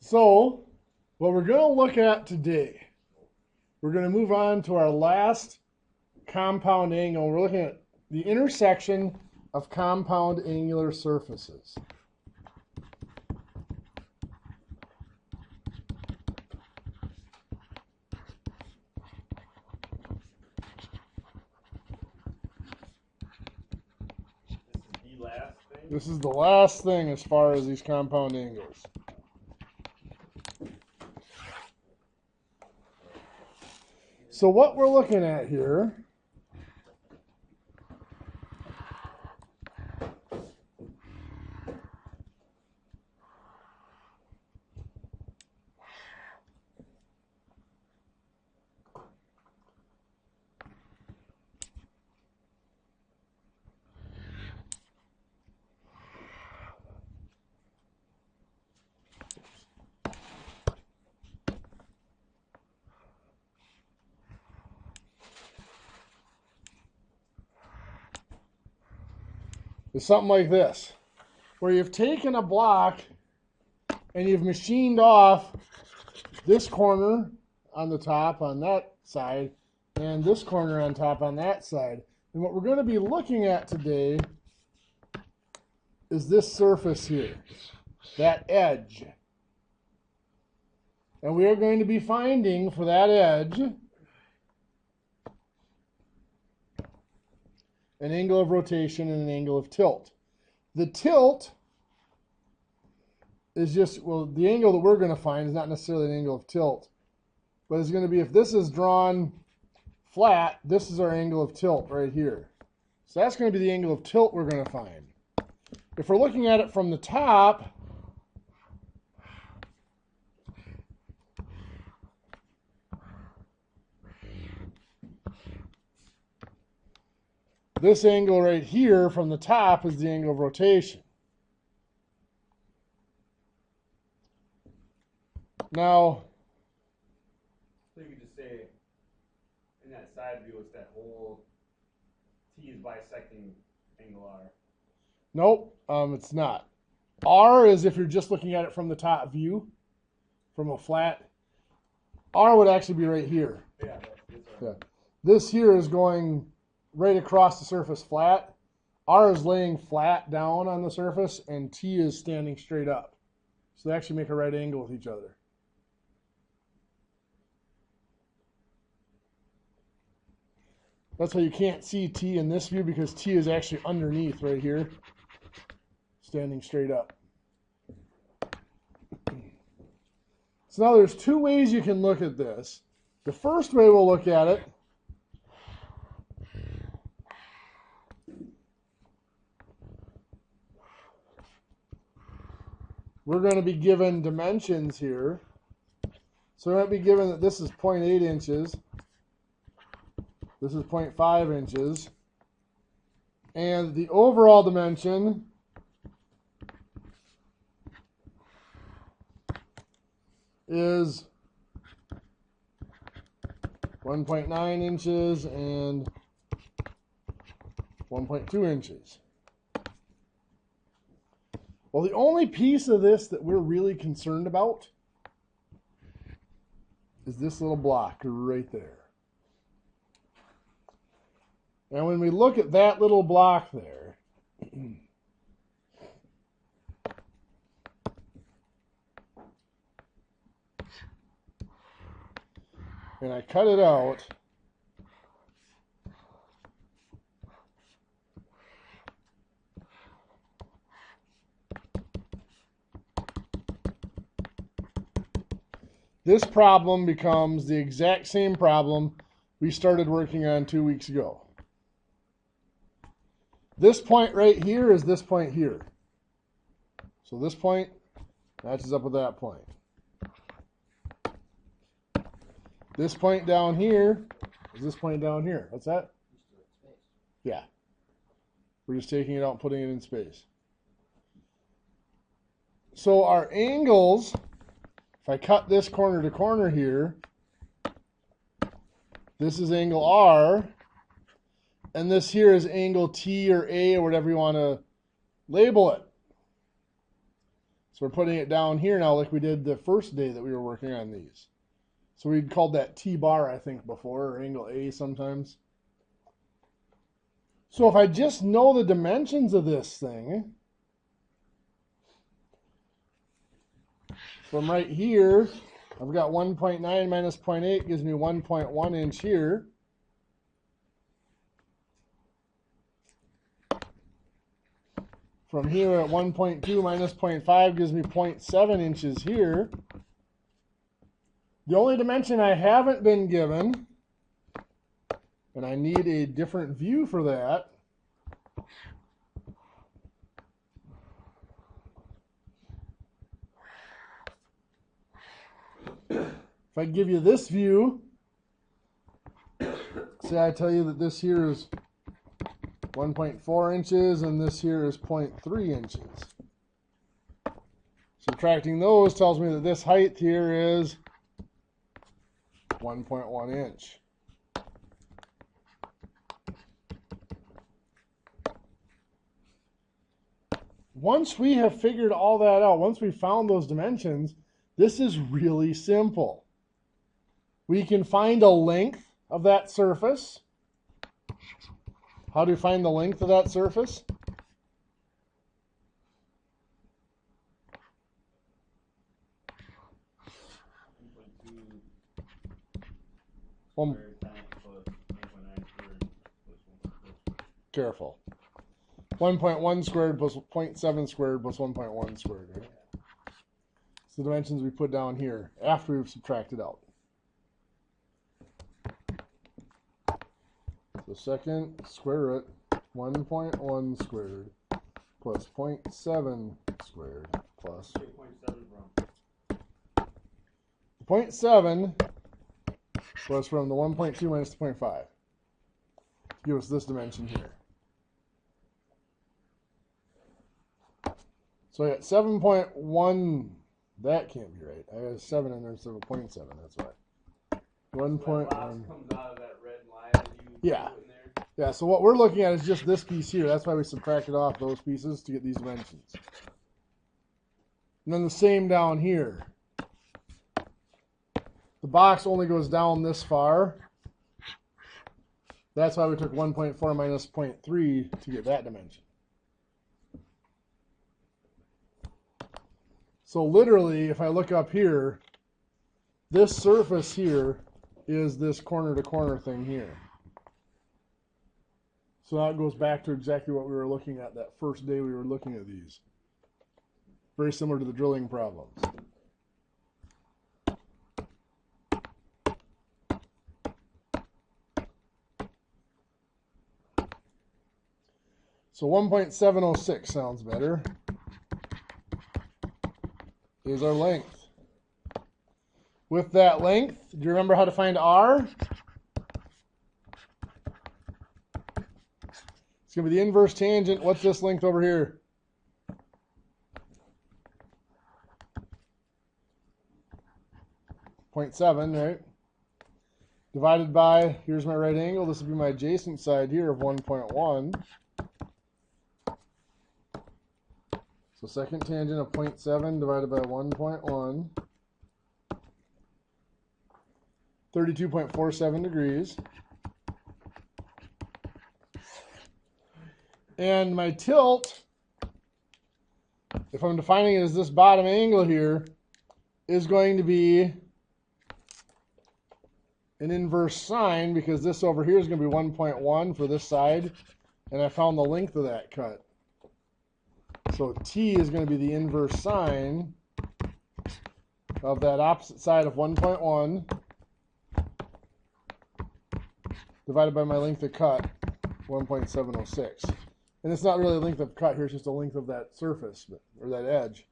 So, what we're going to look at today, we're going to move on to our last compound angle. We're looking at the intersection of compound angular surfaces. This is the last thing as far as these compound angles. So what we're looking at here is something like this, where you've taken a block and you've machined off this corner on the top on that side and this corner on top on that side. And what we're going to be looking at today is this surface here, that edge. And we are going to be finding for that edge an angle of rotation and an angle of tilt. The tilt is just, well, the angle that we're going to find is not necessarily an angle of tilt, but it's going to be, if this is drawn flat, this is our angle of tilt right here. So that's going to be the angle of tilt we're going to find. If we're looking at it from the top, this angle right here from the top is the angle of rotation. Now, so you could just say, in that side view, it's that whole T is bisecting angle R. nope, it's not. R is if you're just looking at it from the top view, from a flat. R would actually be right here. Yeah, that's Yeah. This here is going right across the surface flat. R is laying flat down on the surface, and T is standing straight up. So they actually make a right angle with each other. That's why you can't see T in this view, because T is actually underneath right here, standing straight up. So now there's two ways you can look at this. The first way we'll look at it we're going to be given dimensions here. So we're going to be given that this is 0.8 inches. This is 0.5 inches. And the overall dimension is 1.9 inches and 1.2 inches. Well, the only piece of this that we're really concerned about is this little block right there. And when we look at that little block there, and I cut it out, this problem becomes the exact same problem we started working on 2 weeks ago. This point right here is this point here. So this point matches up with that point. This point down here is this point down here. What's that? Yeah. We're just taking it out and putting it in space. So our angles, if I cut this corner to corner here, this is angle R, and this here is angle T or A or whatever you want to label it. So we're putting it down here now like we did the first day that we were working on these. So we'd called that T-bar, I think, before, or angle A sometimes. So if I just know the dimensions of this thing, from right here, I've got 1.9 minus 0.8 gives me 1.1 inch here. From here at 1.2 minus 0.5 gives me 0.7 inches here. The only dimension I haven't been given, and I need a different view for that, if I give you this view, say I tell you that this here is 1.4 inches and this here is 0.3 inches. Subtracting those tells me that this height here is 1.1 inch. Once we have figured all that out, once we found those dimensions, this is really simple. We can find a length of that surface. How do we find the length of that surface? Careful. 1.1 squared plus 0.7 squared plus 1.1 squared, right? It's the dimensions we put down here after we've subtracted out. So second square root 1.1 squared plus 0.7 squared plus 0.7 was from the 1.2 minus the 0.5. Give us this dimension here. So I got 7.1. That can't be right. I got a 7 in there instead of a 0.7. That's why. 1.1. Comes out of that red line that you yeah. put in there. Yeah, so what we're looking at is just this piece here. That's why we subtracted off those pieces to get these dimensions. And then the same down here. The box only goes down this far. That's why we took 1.4 minus 0.3 to get that dimension. So literally, if I look up here, this surface here is this corner-to-corner thing here. So that goes back to exactly what we were looking at that first day we were looking at these. Very similar to the drilling problems. So 1.706 sounds better. Is our length. With that length, do you remember how to find R? It's going to be the inverse tangent. What's this length over here? .7, right? Divided by, here's my right angle. This would be my adjacent side here of 1.1. So second tangent of 0.7 divided by 1.1. 32.47 degrees. And my tilt, if I'm defining it as this bottom angle here, is going to be an inverse sine, because this over here is going to be 1.1 for this side, and I found the length of that cut. So T is going to be the inverse sine of that opposite side of 1.1 divided by my length of cut, 1.706. And it's not really a length of cut here, it's just a length of that surface, or that edge.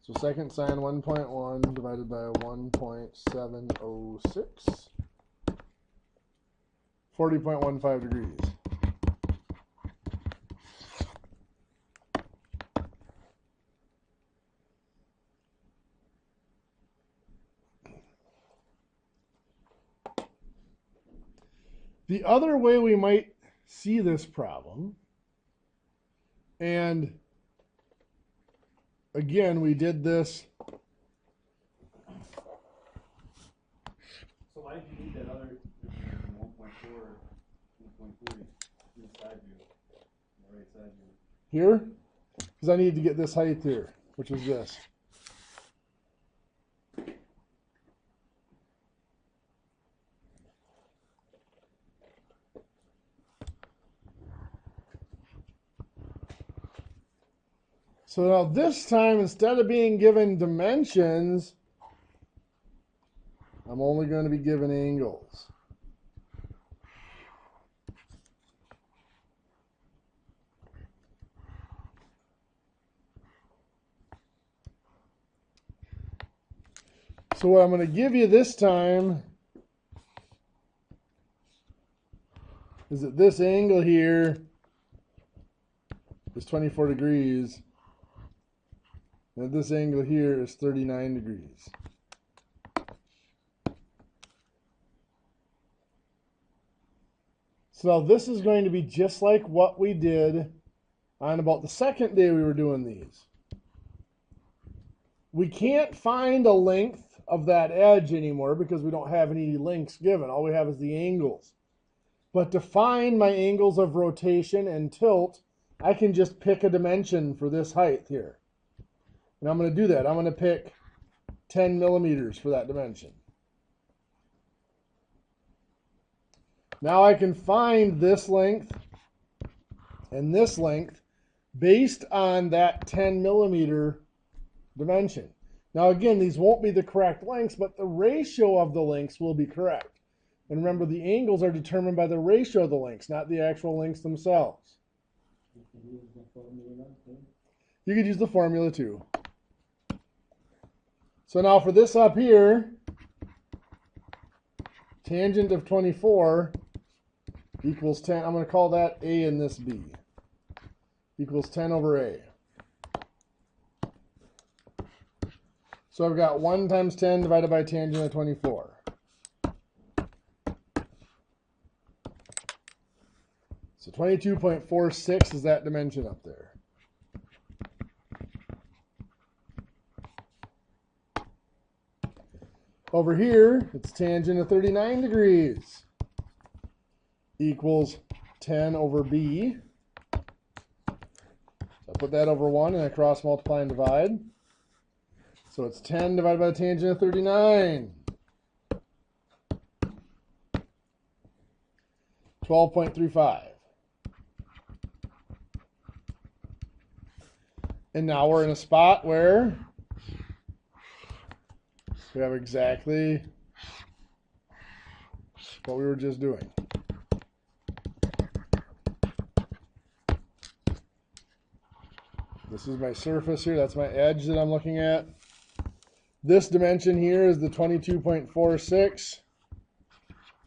So second sine 1.1 divided by 1.706, 40.15 degrees. The other way we might see this problem, and again, we did this. So why do you need that other 1.4, 1.3 in the side view, the right side view? Here? Because I need to get this height here, which is this. So now this time, instead of being given dimensions, I'm only going to be given angles. So what I'm going to give you this time is that this angle here is 24 degrees. And this angle here is 39 degrees. So now this is going to be just like what we did on about the second day we were doing these. We can't find a length of that edge anymore because we don't have any lengths given. All we have is the angles. But to find my angles of rotation and tilt, I can just pick a dimension for this height here. And I'm going to do that. I'm going to pick 10 millimeters for that dimension. Now I can find this length and this length based on that 10 millimeter dimension. Now again, these won't be the correct lengths, but the ratio of the lengths will be correct. And remember, the angles are determined by the ratio of the lengths, not the actual lengths themselves. You could use the formula too. So now for this up here, tangent of 24 equals 10. I'm going to call that A and this B. Equals 10 over A. So I've got 1 times 10 divided by tangent of 24. So 22.46 is that dimension up there. Over here, it's tangent of 39 degrees equals 10 over B. So I put that over 1 and I cross multiply and divide. So it's 10 divided by the tangent of 39. 12.35. And now we're in a spot where we have exactly what we were just doing. This is my surface here. That's my edge that I'm looking at. This dimension here is the 22.46.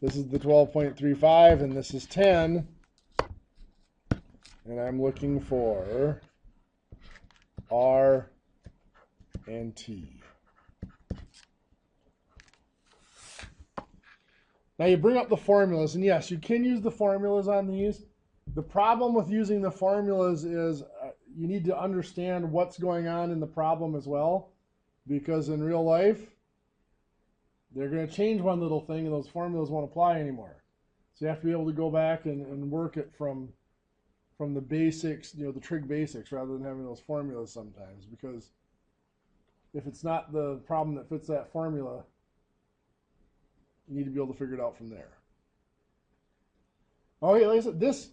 This is the 12.35, and this is 10. And I'm looking for R and T. Now you bring up the formulas, and yes, you can use the formulas on these. The problem with using the formulas is you need to understand what's going on in the problem as well, because in real life, they're going to change one little thing, and those formulas won't apply anymore. So you have to be able to go back and work it from the basics, the trig basics, rather than having those formulas sometimes, because if it's not the problem that fits that formula, you need to be able to figure it out from there. Okay, like I said, this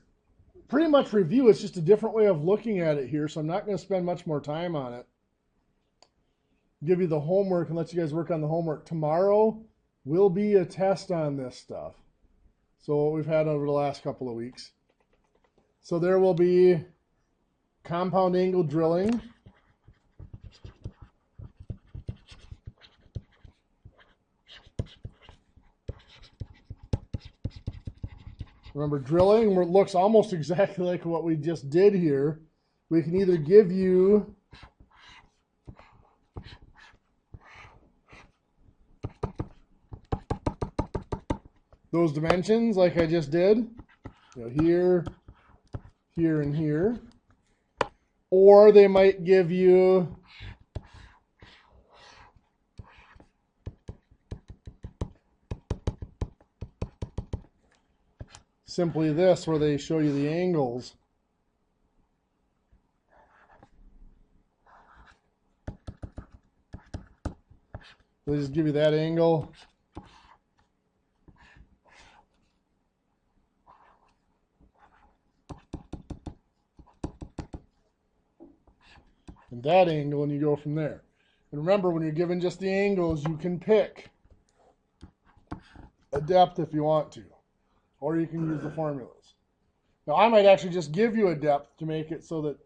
pretty much review is just a different way of looking at it here, so I'm not going to spend much more time on it. Give you the homework and let you guys work on the homework. Tomorrow will be a test on this stuff. So what we've had over the last couple of weeks. So there will be compound angle drilling. Remember, drilling looks almost exactly like what we just did here. We can either give you those dimensions like I just did, here, here, and here. Or they might give you simply this, where they show you the angles. They just give you that angle. And that angle, and you go from there. And remember, when you're given just the angles, you can pick a depth if you want to, or you can use the formulas. Now, I might actually just give you a depth to make it so that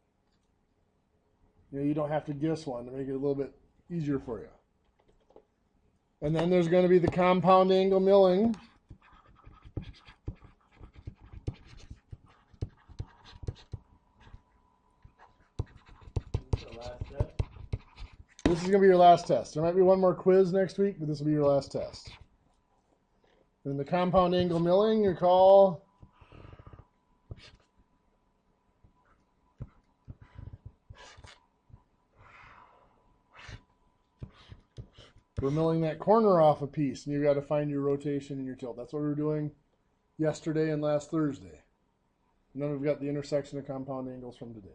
you don't have to guess one, to make it a little bit easier for you. And then there's going to be the compound angle milling. This is going to be your last test. There might be one more quiz next week, but this will be your last test. In the compound angle milling, you call we're milling that corner off a piece, and you've got to find your rotation and your tilt. That's what we were doing yesterday and last Thursday. And then we've got the intersection of compound angles from today.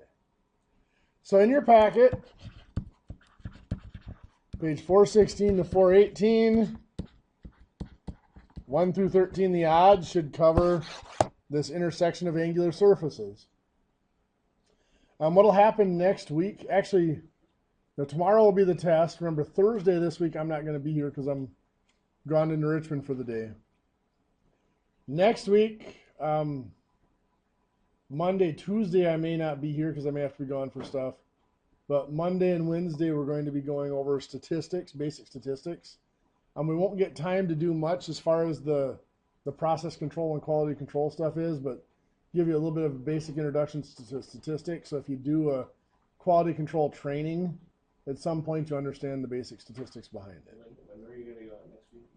So in your packet, page 416 to 418, 1 through 13, the odds should cover this intersection of angular surfaces. What'll happen next week, actually, tomorrow will be the test. Remember, Thursday this week I'm not going to be here because I'm gone into Richmond for the day. Next week, Monday, Tuesday I may not be here because I may have to be gone for stuff. But Monday and Wednesday we're going to be going over statistics, basic statistics. We won't get time to do much as far as the process control and quality control stuff is, but give you a little bit of a basic introduction to statistics. So if you do a quality control training, at some point you understand the basic statistics behind it. When are you going to go next week?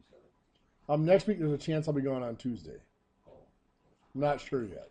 Next week there's a chance I'll be going on Tuesday. I'm not sure yet.